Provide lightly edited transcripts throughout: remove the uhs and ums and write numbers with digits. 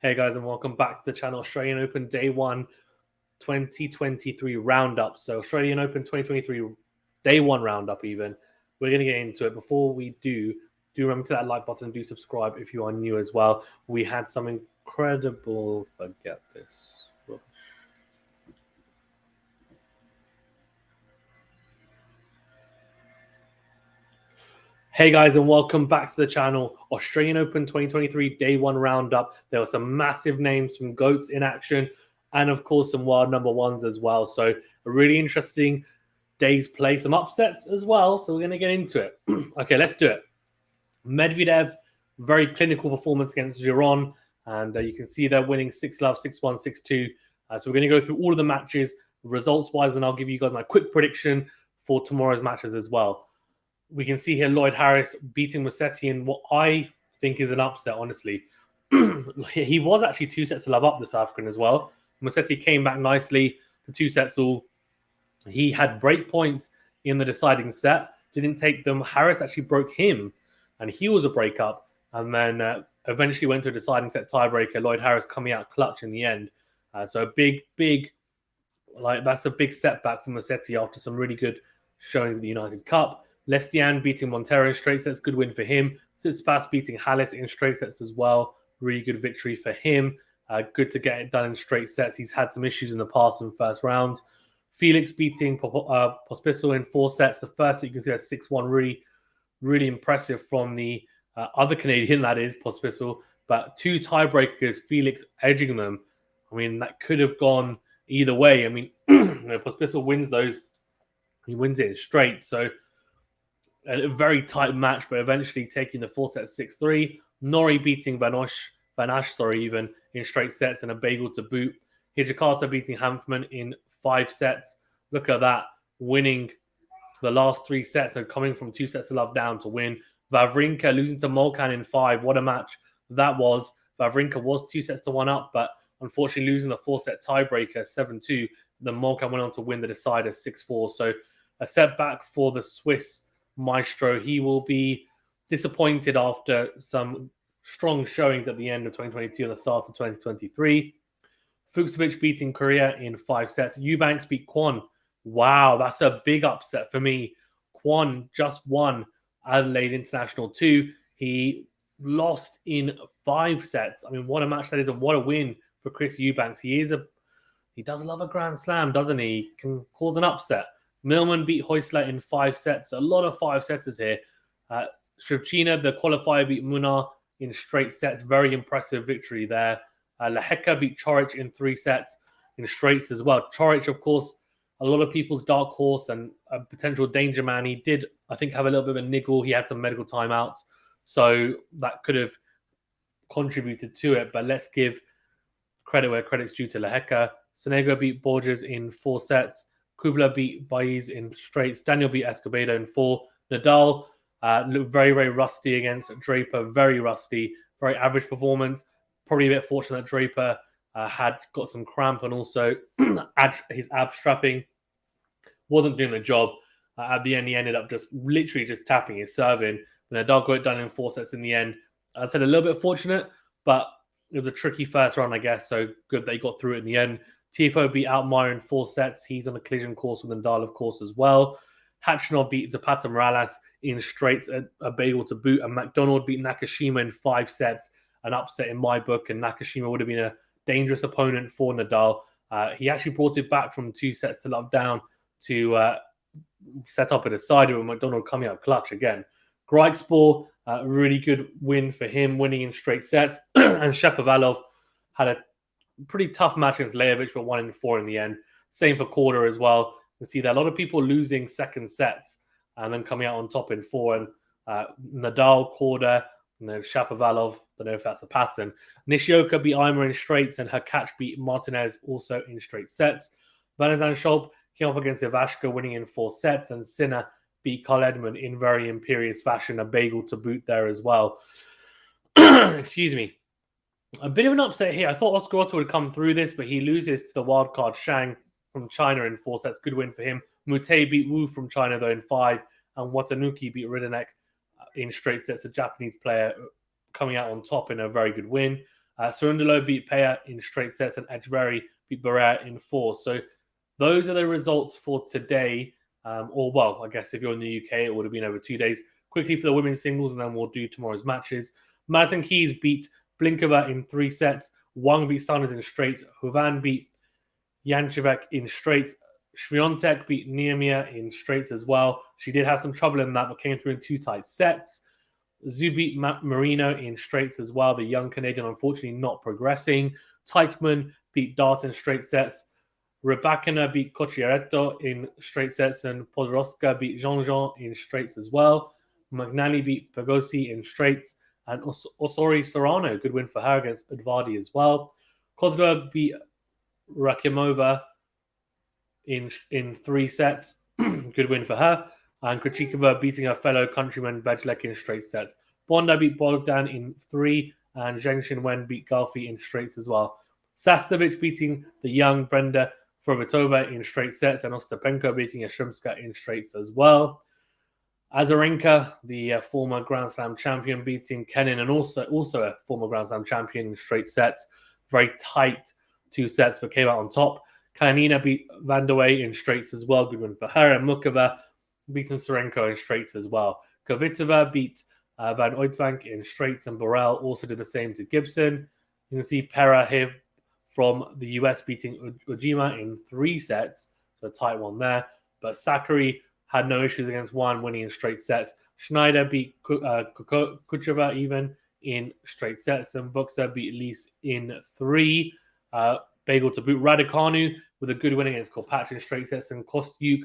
Hey guys, and welcome back to the channel. Australian Open Day 1 2023 Roundup. So Australian Open 2023 Day 1 Roundup even. We're going to get into it. Before we do remember to that like button, do subscribe if you are new as well. We had some incredible... Forget this. Hey guys, and welcome back to the channel. Australian Open 2023 Day 1 Roundup. There were some massive names, some GOATs in action, and of course some world number ones as well. So a really interesting day's play, some upsets as well. So we're going to get into it. Okay, let's do it. Medvedev, very clinical performance against Giron, and you can see they're winning 6-love, 6-1, 6-2. So we're going to go through all of the matches results-wise, and I'll give you guys my quick prediction for tomorrow's matches as well. We can see here Lloyd Harris beating Musetti in what I think is an upset, honestly. He was actually 2-love up, the South African, as well. Musetti came back nicely to 2-all. He had break points in the deciding set, didn't take them. Harris actually broke him, and he was a breakup. And then eventually went to a deciding set tiebreaker. Lloyd Harris coming out clutch in the end. So a big, that's a big setback for Musetti after some really good showings at the United Cup. Lestienne beating Montero in straight sets, good win for him. Tsitsipas beating Hallis in straight sets as well, really good victory for him. Good to get it done in straight sets. He's had some issues in the past in first rounds. Felix beating Pospisil in 4 sets. The first set you can see that's 6-1, really impressive from the other Canadian, that is, Pospisil. But 2 tiebreakers, Felix edging them. I mean, that could have gone either way. I mean, Pospisil wins those. He wins it in straight, so... a very tight match, but eventually taking the 4 set 6-3. Norrie beating Van Asch, even in straight sets and a bagel to boot. Hijikata beating Hanfman in 5 sets. Look at that, winning the last 3 sets and coming from 2-love down to win. Wawrinka losing to Molcan in 5. What a match that was. Wawrinka was 2-1 up, but unfortunately losing the 4-set tiebreaker 7-2. Then Molcan went on to win the decider 6-4. So a setback for the Swiss maestro. He will be disappointed after some strong showings at the end of 2022 and the start of 2023. Fucsovics beating Korea in 5 sets. Eubanks beat Kwon. Wow, that's a big upset for me. Kwon just won Adelaide International 2. He lost in 5 sets. I mean, what a match that is, and what a win for Chris Eubanks. He does love a Grand Slam, doesn't he? He can cause an upset. Millman beat Heusler in 5 sets. A lot of 5-setters here. Shrivchina, the qualifier, beat Munar in straight sets. Very impressive victory there. Lehecka beat Chorich in 3 sets in straights as well. Chorich, of course, a lot of people's dark horse and a potential danger man. He did, I think, have a little bit of a niggle. He had some medical timeouts, so that could have contributed to it. But let's give credit where credit's due to Lehecka. Sonego beat Borges in 4 sets. Kubler beat Baez in straights. Daniel beat Escobedo in 4. Nadal looked very, very rusty against Draper. Very rusty. Very average performance. Probably a bit fortunate that Draper had got some cramp, and also his ab strapping wasn't doing the job. At the end, he ended up literally just tapping his serve in. Nadal got it done in 4 sets in the end. I said a little bit fortunate, but it was a tricky first round, I guess. So good that he got through it in the end. Tifo beat Altmaier in 4 sets. He's on a collision course with Nadal, of course, as well. Hachinov beat Zapata Morales in straights, a bagel to boot. And McDonald beat Nakashima in 5 sets. An upset in my book. And Nakashima would have been a dangerous opponent for Nadal. He actually brought it back from 2-love down to set up a decider with McDonald coming out clutch again. Grigspor, really good win for him, winning in straight sets. And Shapovalov had a pretty tough match against Lajovic, but 1 in 4 in the end. Same for Korda as well. You see that a lot of people losing second sets and then coming out on top in 4. And Nadal, Korda, and then Shapovalov. Don't know if that's a pattern. Nishioka beat Eimer in straights, and her catch beat Martinez also in straight sets. Van Zandt came up against Ivashka, winning in 4 sets, and Sinner beat Carl Edmund in very imperious fashion. A bagel to boot there as well. Excuse me. A bit of an upset here. I thought Oscar Otto would come through this, but he loses to the wildcard Shang from China in 4 sets. Good win for him. Mutei beat Wu from China, though, in 5. And Watanuki beat Ridanek in straight sets. A Japanese player coming out on top in a very good win. Cerundolo beat Peya in straight sets, and Echeverry beat Barrera in 4. So those are the results for today. Or, well, I guess if you're in the UK, it would have been over 2 days. Quickly for the women's singles, and then we'll do tomorrow's matches. Madison Keys beat Blinkova in 3 sets. Wang beat Sanders in straights. Huvan beat Jančevek in straights. Swiatek beat Niemia in straights as well. She did have some trouble in that, but came through in 2 tight sets. Zhu beat Marino in straights as well. The young Canadian, unfortunately, not progressing. Teichmann beat Dart in straight sets. Raducanu beat Cocciaretto in straight sets, and Podoroska beat Jean-Jean in straights as well. McNally beat Pagosi in straights, and Osori Serrano, good win for her against Udvardi as well. Kozlova beat Rakimova in 3 sets, good win for her. And Krejcikova beating her fellow countryman Bejlek in straight sets. Bonda beat Bogdan in 3, and Zheng Xinwen beat Galfi in straights as well. Sasnovich beating the young Brenda Frovitova in straight sets, and Ostapenko beating Yashrimska in straights as well. Azarenka, the former Grand Slam champion, beating Kenin, and also a former Grand Slam champion in straight sets. Very tight 2 sets, but came out on top. Kalinina beat Van der Wey in straights as well. Good win for her. And Mukova beating Serenko in straights as well. Kvitova beat Van Uytvanck in straights, and Borrell also did the same to Gibson. You can see Pera here from the US beating Ujima in 3 sets. So a tight one there. But Sakari had no issues against Juan, winning in straight sets. Schneider beat Kucheva even in straight sets, and Buxa beat Lise in 3. Bagel to boot. Raducanu with a good win against Kolpatch in straight sets, and Kostyuk.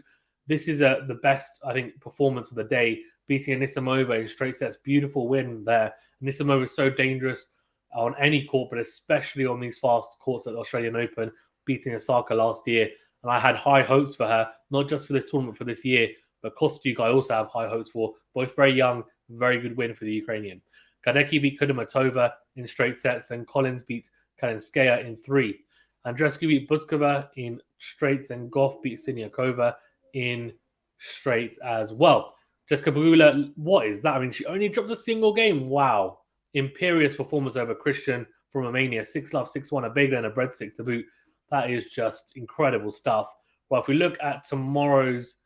This is the best, I think, performance of the day, beating Anisimova in straight sets. Beautiful win there. Anisimova is so dangerous on any court, but especially on these fast courts at the Australian Open, beating Osaka last year. And I had high hopes for her, not just for this tournament, for this year, but Kostyuk I also have high hopes for. Both very young, very good win for the Ukrainian. Kadecki beat Kudermetova in straight sets, and Collins beat Kalinskaya in 3. Andreescu beat Buskova in straights, and Goff beat Siniakova in straights as well. Jessica Pegula, what is that? I mean, she only dropped a single game. Wow. Imperious performance over Christian from Romania. 6-love, 6-1, a bagel and a breadstick to boot. That is just incredible stuff. Well, if we look at tomorrow's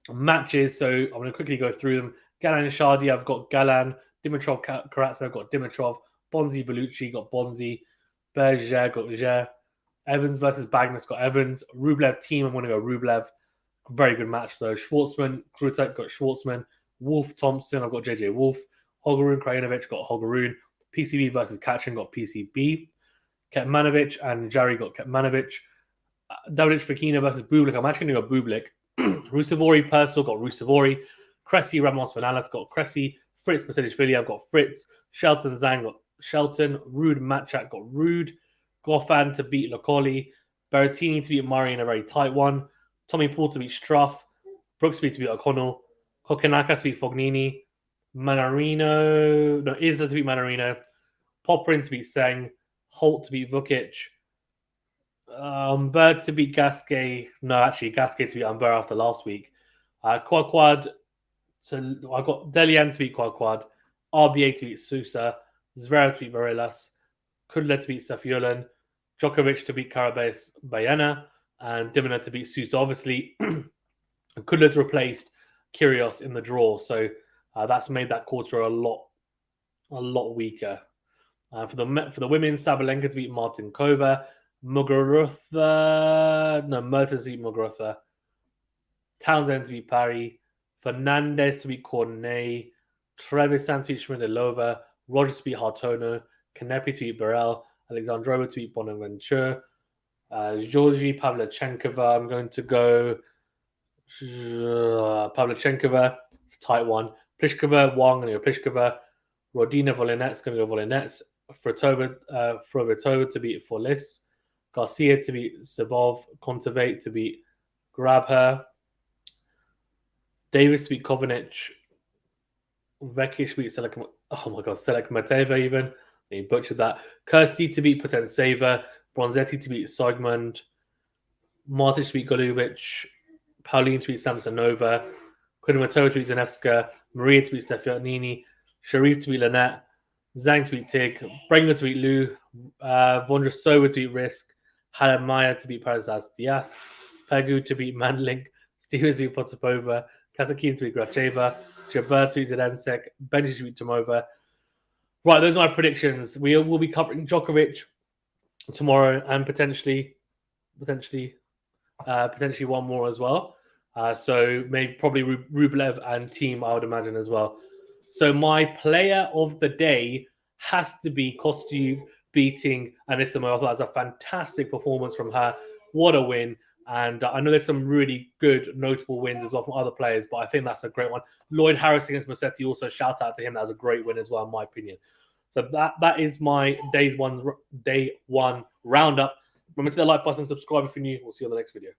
matches, so I'm going to quickly go through them. Galan and Shardy, I've got Galan. Dimitrov, Karatsev, I've got Dimitrov. Bonzi, Bellucci, got Bonzi. Berger, got Berger. Evans versus Bagnes, got Evans. Rublev team, I'm going to go Rublev. Very good match, though. Schwartzman, Krutek, got Schwartzman. Wolf, Thompson, I've got JJ Wolf. Hogaroon, Krajinovic, got Hogaroon. PCB versus Kachin, got PCB. Ketmanovic and Jari got Ketmanovic. Davidic Fekina versus Bublik. I'm actually going to go Bublik. Rusevori, Purcell got Rusevori. Cressy, Ramos, Vanalis got Cressy. Fritz, Mercedes-Vili, I've got Fritz. Shelton, Zhang got Shelton. Rude, Matchak got Rude. Goffin to beat Locoli. Berrettini to beat Murray in a very tight one. Tommy Paul to beat Struff. Brooksby to beat O'Connell. Kokonaka to beat Fognini. Isla to beat Manarino. Popperin to beat Seng. Holt to beat Vukic. Bird to beat Gasquet. No, actually, Gasquet to beat Umber after last week. Quad. So I got Delian to beat Quad. RBA to beat Sousa. Zverev to beat Varelas. Kudla to beat Safiolan. Djokovic to beat Carabas Bayana. And Dimina to beat Sousa. Obviously, Kudla's replaced Kyrgios in the draw. So that's made that quarter a lot weaker. For the women, Sabalenka to beat Martinkova. Mertens to beat Muguruza. Townsend to beat Parry. Fernandez to beat Cornet. Trevisan to beat Shmidilova. Rogers to beat Hartono. Kanepi to beat Burrell. Alexandrova to beat Bonaventure. Georgi Pavlyuchenkova. I'm going to go Pavlyuchenkova. It's a tight one. Pliskova, Wang, and Pliskova. Rodina Volinets, going to go Volinets. Frovitova to beat Forlis. Garcia to beat Sabov. Kontaveit to beat Grabher. Davis to beat Kovanic. Vekic to beat Selek Mateva even. He butchered that. Kirsty to beat Potenseva. Bronzetti to beat Sigmund. Martic to beat Golubic. Pauline to beat Samsonova. Kudermetova to beat Zanevska. Maria to beat Stefanini. Sharif to beat Lynette. Zhang to beat Tig, Brenger to beat Liu, Vondrasova to beat Risk, Halamaya to beat Parazaz Diaz, Pegu to beat Mandling, Stevens to beat Potapova, Kasakin to beat Gracheva, Jabber to beat Zidensek, Benji to beat Tomova. Right, those are my predictions. We will be covering Djokovic tomorrow and potentially one more as well. So maybe probably Rublev and Team, I would imagine as well. So my player of the day has to be Kostyuk beating Anisimova. I thought that was a fantastic performance from her. What a win. And I know there's some really good, notable wins as well from other players, but I think that's a great one. Lloyd Harris against Musetti, also shout out to him. That was a great win as well, in my opinion. So that is my day one roundup. Remember to hit the like button, subscribe if you're new. We'll see you on the next video.